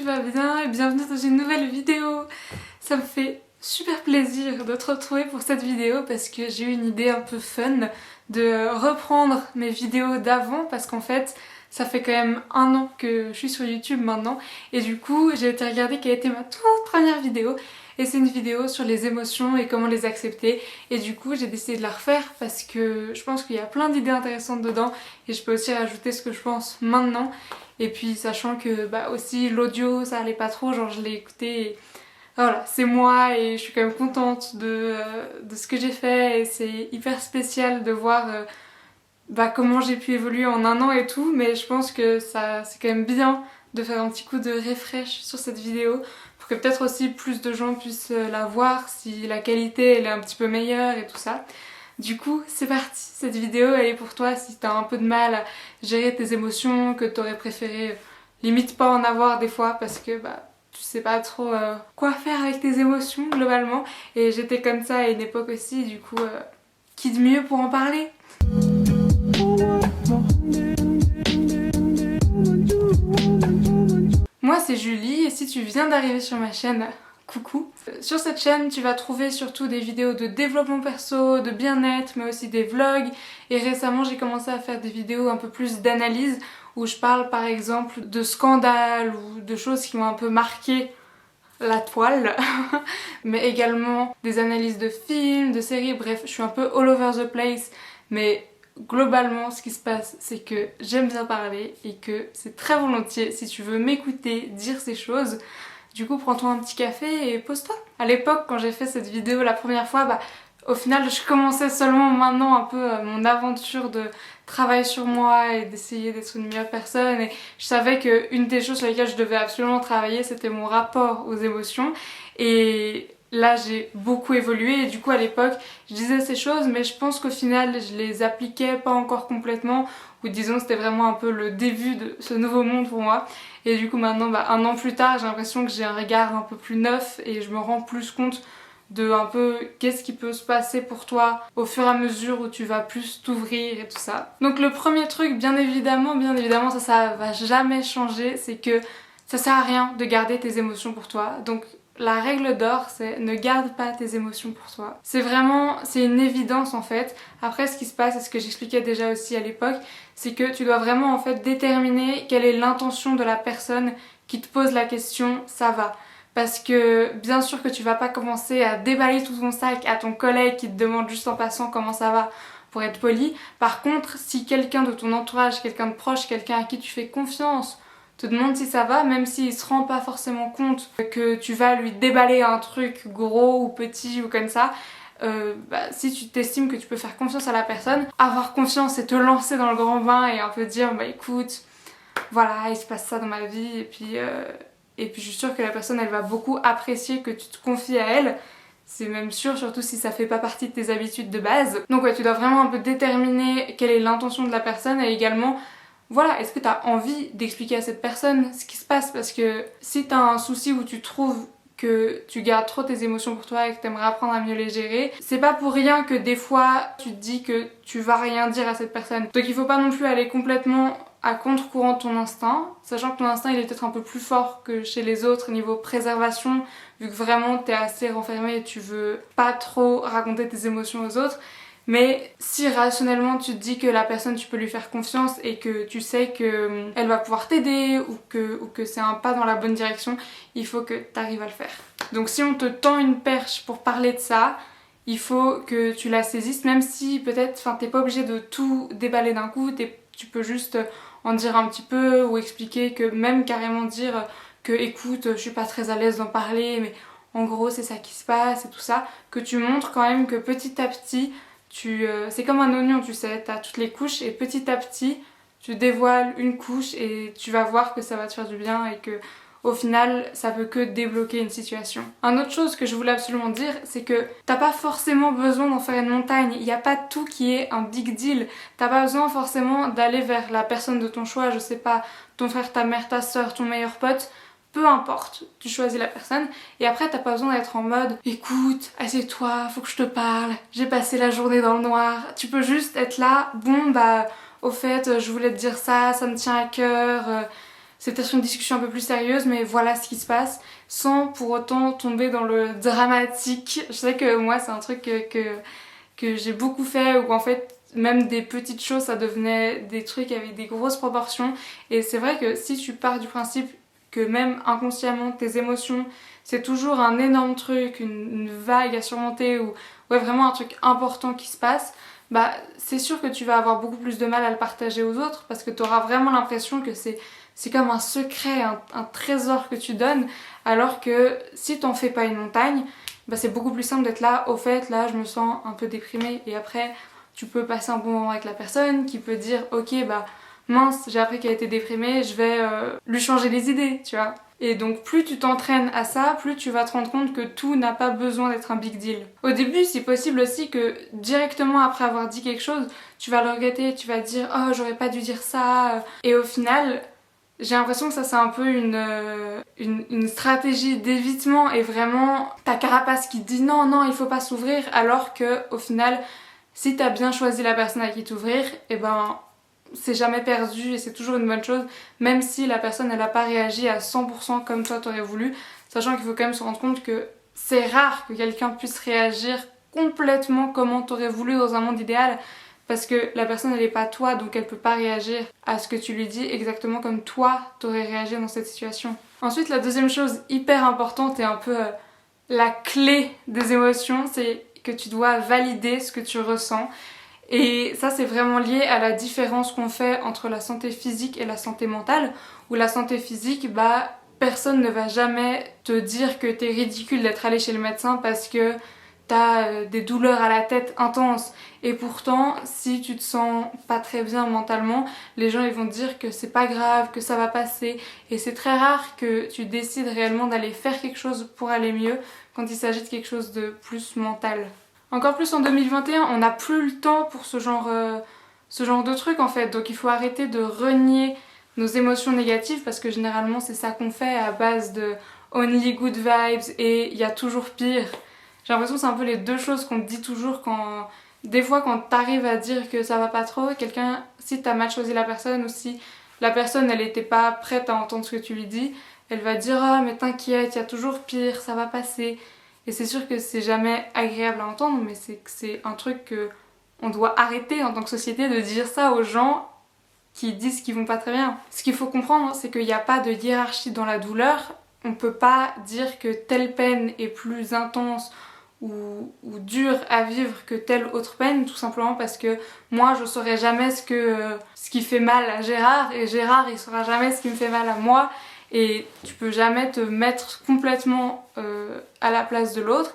vas bien et bienvenue dans une nouvelle vidéo. Ça me fait super plaisir de te retrouver pour cette vidéo parce que j'ai eu une idée un peu fun de reprendre mes vidéos d'avant parce qu'en fait ça fait quand même 1 an que je suis sur YouTube maintenant et du coup j'ai été regarder quelle était ma toute première vidéo et c'est une vidéo sur les émotions et comment les accepter et du coup j'ai décidé de la refaire parce que je pense qu'il y a plein d'idées intéressantes dedans et je peux aussi rajouter ce que je pense maintenant. Et puis sachant que aussi l'audio ça allait pas trop, genre je l'ai écouté et voilà, c'est moi et je suis quand même contente de ce que j'ai fait et c'est hyper spécial de voir comment j'ai pu évoluer en 1 an et tout, mais je pense que ça c'est quand même bien de faire un petit coup de refresh sur cette vidéo pour que peut-être aussi plus de gens puissent la voir si la qualité elle est un petit peu meilleure et tout ça. Du coup, c'est parti, cette vidéo elle est pour toi si t'as un peu de mal à gérer tes émotions, que t'aurais préféré limite pas en avoir des fois parce que tu sais pas trop quoi faire avec tes émotions globalement. Et j'étais comme ça à une époque aussi, du coup, qui de mieux pour en parler? Moi c'est Julie et si tu viens d'arriver sur ma chaîne, coucou. Sur cette chaîne tu vas trouver surtout des vidéos de développement perso, de bien-être mais aussi des vlogs et récemment j'ai commencé à faire des vidéos un peu plus d'analyse où je parle par exemple de scandales ou de choses qui m'ont un peu marqué la toile mais également des analyses de films, de séries, bref je suis un peu all over the place mais globalement ce qui se passe c'est que j'aime bien parler et que c'est très volontiers si tu veux m'écouter dire ces choses. Du coup prends-toi un petit café et pose-toi. À l'époque quand j'ai fait cette vidéo la première fois, au final je commençais seulement maintenant un peu mon aventure de travail sur moi et d'essayer d'être une meilleure personne et je savais qu'une des choses sur lesquelles je devais absolument travailler c'était mon rapport aux émotions et là j'ai beaucoup évolué et du coup à l'époque je disais ces choses mais je pense qu'au final je les appliquais pas encore complètement ou disons c'était vraiment un peu le début de ce nouveau monde pour moi et du coup maintenant 1 an plus tard j'ai l'impression que j'ai un regard un peu plus neuf et je me rends plus compte de un peu qu'est-ce qui peut se passer pour toi au fur et à mesure où tu vas plus t'ouvrir et tout ça. Donc le premier truc bien évidemment ça va jamais changer, c'est que ça sert à rien de garder tes émotions pour toi. Donc la règle d'or c'est ne garde pas tes émotions pour toi. C'est une évidence en fait. Après ce qui se passe et ce que j'expliquais déjà aussi à l'époque, c'est que tu dois vraiment en fait déterminer quelle est l'intention de la personne qui te pose la question ça va. Parce que bien sûr que tu vas pas commencer à déballer tout ton sac à ton collègue qui te demande juste en passant comment ça va pour être poli. Par contre, si quelqu'un de ton entourage, quelqu'un de proche, quelqu'un à qui tu fais confiance te demande si ça va, même s'il se rend pas forcément compte que tu vas lui déballer un truc gros ou petit ou comme ça, si tu t'estimes que tu peux faire confiance à la personne, avoir confiance et te lancer dans le grand bain et un peu dire écoute, voilà il se passe ça dans ma vie et puis je suis sûre que la personne elle va beaucoup apprécier que tu te confies à elle. C'est même sûr, surtout si ça fait pas partie de tes habitudes de base. Donc ouais, tu dois vraiment un peu déterminer quelle est l'intention de la personne et également, voilà, est-ce que t'as envie d'expliquer à cette personne ce qui se passe? Parce que si t'as un souci où tu trouves que tu gardes trop tes émotions pour toi et que t'aimerais apprendre à mieux les gérer, c'est pas pour rien que des fois tu te dis que tu vas rien dire à cette personne. Donc il faut pas non plus aller complètement à contre-courant de ton instinct, sachant que ton instinct il est peut-être un peu plus fort que chez les autres niveau préservation, vu que vraiment t'es assez renfermé et tu veux pas trop raconter tes émotions aux autres. Mais si rationnellement tu te dis que la personne tu peux lui faire confiance et que tu sais que elle va pouvoir t'aider ou que c'est un pas dans la bonne direction, il faut que tu arrives à le faire. Donc si on te tend une perche pour parler de ça, il faut que tu la saisisses, même si peut-être t'es pas obligé de tout déballer d'un coup, tu peux juste en dire un petit peu ou expliquer que même carrément dire que écoute je suis pas très à l'aise d'en parler mais en gros c'est ça qui se passe et tout ça, que tu montres quand même que petit à petit c'est comme un oignon tu sais, t'as toutes les couches et petit à petit tu dévoiles une couche et tu vas voir que ça va te faire du bien et que au final ça peut que débloquer une situation. Un autre chose que je voulais absolument dire c'est que t'as pas forcément besoin d'en faire une montagne, il n'y a pas tout qui est un big deal, t'as pas besoin forcément d'aller vers la personne de ton choix, je sais pas, ton frère, ta mère, ta soeur, ton meilleur pote, peu importe, tu choisis la personne et après t'as pas besoin d'être en mode écoute, assieds-toi, faut que je te parle, j'ai passé la journée dans le noir. Tu peux juste être là, bon au fait je voulais te dire ça, ça me tient à cœur, c'est peut-être une discussion un peu plus sérieuse, mais voilà ce qui se passe, sans pour autant tomber dans le dramatique. Je sais que moi c'est un truc que j'ai beaucoup fait, où en fait même des petites choses ça devenait des trucs avec des grosses proportions. Et c'est vrai que si tu pars du principe que même inconsciemment tes émotions c'est toujours un énorme truc, une vague à surmonter, ou ouais vraiment un truc important qui se passe, bah c'est sûr que tu vas avoir beaucoup plus de mal à le partager aux autres, parce que tu auras vraiment l'impression que c'est comme un secret, un trésor que tu donnes, alors que si t'en fais pas une montagne, bah c'est beaucoup plus simple d'être là, au fait là je me sens un peu déprimée, et après tu peux passer un bon moment avec la personne qui peut dire ok bah mince j'ai appris qu'elle était déprimée, je vais lui changer les idées, tu vois. Et donc plus tu t'entraînes à ça, plus tu vas te rendre compte que tout n'a pas besoin d'être un big deal. Au début, c'est possible aussi que directement après avoir dit quelque chose, tu vas le regretter, tu vas te dire oh j'aurais pas dû dire ça. Et au final, j'ai l'impression que ça c'est un peu une stratégie d'évitement, et vraiment ta carapace qui dit non non il faut pas s'ouvrir, alors que au final si t'as bien choisi la personne à qui t'ouvrir, et ben c'est jamais perdu et c'est toujours une bonne chose, même si la personne elle a pas réagi à 100% comme toi t'aurais voulu, sachant qu'il faut quand même se rendre compte que c'est rare que quelqu'un puisse réagir complètement comment t'aurais voulu dans un monde idéal, parce que la personne elle est pas toi, donc elle peut pas réagir à ce que tu lui dis exactement comme toi t'aurais réagi dans cette situation. Ensuite la deuxième chose hyper importante et un peu la clé des émotions, c'est que tu dois valider ce que tu ressens. Et ça c'est vraiment lié à la différence qu'on fait entre la santé physique et la santé mentale, où la santé physique, bah personne ne va jamais te dire que t'es ridicule d'être allé chez le médecin parce que t'as des douleurs à la tête intenses, et pourtant si tu te sens pas très bien mentalement, les gens ils vont te dire que c'est pas grave, que ça va passer, et c'est très rare que tu décides réellement d'aller faire quelque chose pour aller mieux quand il s'agit de quelque chose de plus mental. Encore plus en 2021, on n'a plus le temps pour ce genre de truc en fait, donc il faut arrêter de renier nos émotions négatives, parce que généralement c'est ça qu'on fait à base de only good vibes et il y a toujours pire. J'ai l'impression que c'est un peu les deux choses qu'on te dit toujours quand... Des fois quand t'arrives à dire que ça va pas trop, quelqu'un, si t'as mal choisi la personne, ou si la personne elle était pas prête à entendre ce que tu lui dis, elle va dire ah mais t'inquiète, il y a toujours pire, ça va passer. Et c'est sûr que c'est jamais agréable à entendre, mais c'est un truc que on doit arrêter en tant que société, de dire ça aux gens qui disent qu'ils vont pas très bien. Ce qu'il faut comprendre, c'est qu'il n'y a pas de hiérarchie dans la douleur. On peut pas dire que telle peine est plus intense ou dure à vivre que telle autre peine, tout simplement parce que moi je saurais jamais ce qui fait mal à Gérard, et Gérard il saura jamais ce qui me fait mal à moi. Et tu peux jamais te mettre complètement à la place de l'autre,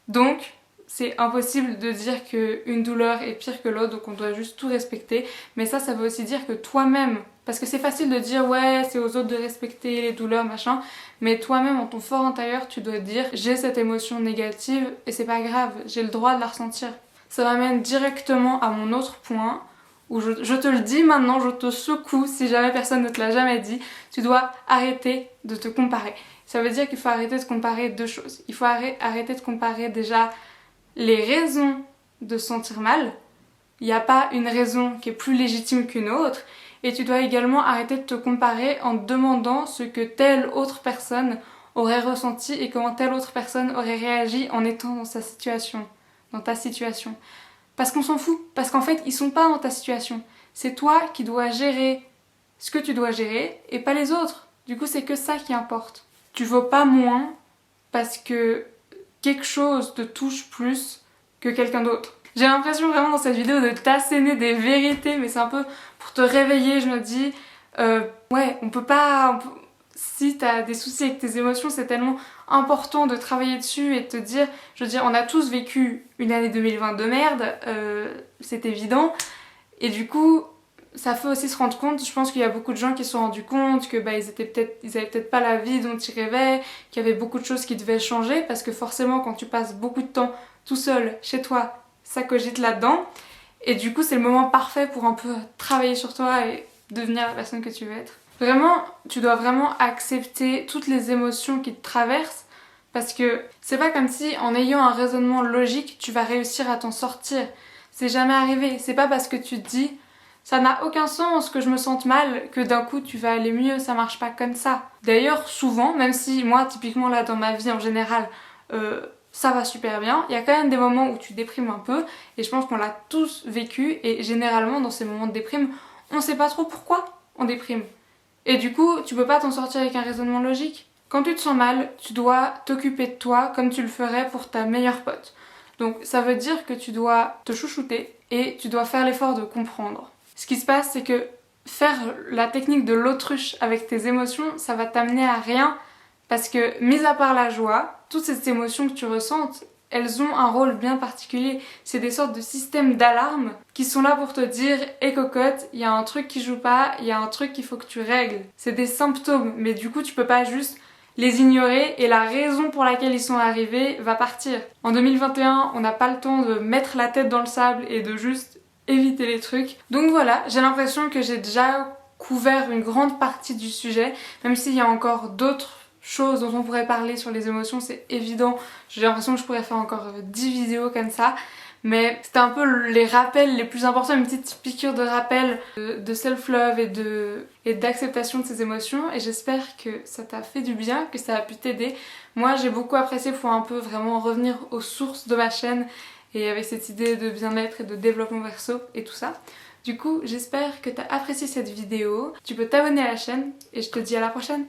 donc c'est impossible de dire qu'une douleur est pire que l'autre, donc on doit juste tout respecter. Mais ça veut aussi dire que toi-même, parce que c'est facile de dire ouais c'est aux autres de respecter les douleurs machin, mais toi-même en ton fort intérieur tu dois dire j'ai cette émotion négative et c'est pas grave, j'ai le droit de la ressentir. Ça m'amène directement à mon autre point, où je te le dis maintenant, je te secoue si jamais personne ne te l'a jamais dit, tu dois arrêter de te comparer. Ça veut dire qu'il faut arrêter de comparer deux choses. Il faut arrêter de comparer déjà les raisons de se sentir mal. Il n'y a pas une raison qui est plus légitime qu'une autre. Et tu dois également arrêter de te comparer en te demandant ce que telle autre personne aurait ressenti et comment telle autre personne aurait réagi en étant dans sa situation, dans ta situation. Parce qu'on s'en fout, parce qu'en fait ils sont pas dans ta situation. C'est toi qui dois gérer ce que tu dois gérer et pas les autres. Du coup c'est que ça qui importe. Tu vaux pas moins parce que quelque chose te touche plus que quelqu'un d'autre. J'ai l'impression vraiment dans cette vidéo de t'asséner des vérités, mais c'est un peu pour te réveiller. Je me dis ouais on peut pas... Si t'as des soucis avec tes émotions, c'est tellement important de travailler dessus et de te dire, je veux dire, on a tous vécu une année 2020 de merde, c'est évident, et du coup, ça fait aussi se rendre compte, je pense qu'il y a beaucoup de gens qui se sont rendus compte que bah, ils avaient peut-être pas la vie dont ils rêvaient, qu'il y avait beaucoup de choses qui devaient changer, parce que forcément, quand tu passes beaucoup de temps tout seul, chez toi, ça cogite là-dedans, et du coup, c'est le moment parfait pour un peu travailler sur toi et devenir la personne que tu veux être. Vraiment, tu dois vraiment accepter toutes les émotions qui te traversent, parce que c'est pas comme si en ayant un raisonnement logique tu vas réussir à t'en sortir. C'est jamais arrivé. C'est pas parce que tu te dis Ça n'a aucun sens que je me sente mal, que d'un coup tu vas aller mieux, ça marche pas comme ça. D'ailleurs, souvent, même si moi, typiquement là dans ma vie en général, ça va super bien, il y a quand même des moments où tu déprimes un peu, et je pense qu'on l'a tous vécu, et généralement dans ces moments de déprime, on sait pas trop pourquoi on déprime. Et du coup, tu peux pas t'en sortir avec un raisonnement logique. Quand tu te sens mal, tu dois t'occuper de toi comme tu le ferais pour ta meilleure pote. Donc ça veut dire que tu dois te chouchouter et tu dois faire l'effort de comprendre. Ce qui se passe, c'est que faire la technique de l'autruche avec tes émotions, ça va t'amener à rien parce que, mis à part la joie, toutes ces émotions que tu ressentes, elles ont un rôle bien particulier. C'est des sortes de systèmes d'alarme qui sont là pour te dire « Hé cocotte, il y a un truc qui joue pas, il y a un truc qu'il faut que tu règles. » C'est des symptômes, mais du coup tu peux pas juste les ignorer et la raison pour laquelle ils sont arrivés va partir. En 2021, on n'a pas le temps de mettre la tête dans le sable et de juste éviter les trucs. Donc voilà, j'ai l'impression que j'ai déjà couvert une grande partie du sujet, même s'il y a encore d'autres choses dont on pourrait parler sur les émotions, c'est évident. J'ai l'impression que je pourrais faire encore 10 vidéos comme ça. Mais c'était un peu les rappels les plus importants, une petite piqûre de rappel de self-love et d'acceptation de ses émotions. Et j'espère que ça t'a fait du bien, que ça a pu t'aider. Moi j'ai beaucoup apprécié pour un peu vraiment revenir aux sources de ma chaîne et avec cette idée de bien-être et de développement perso et tout ça. Du coup j'espère que t'as apprécié cette vidéo. Tu peux t'abonner à la chaîne et je te dis à la prochaine.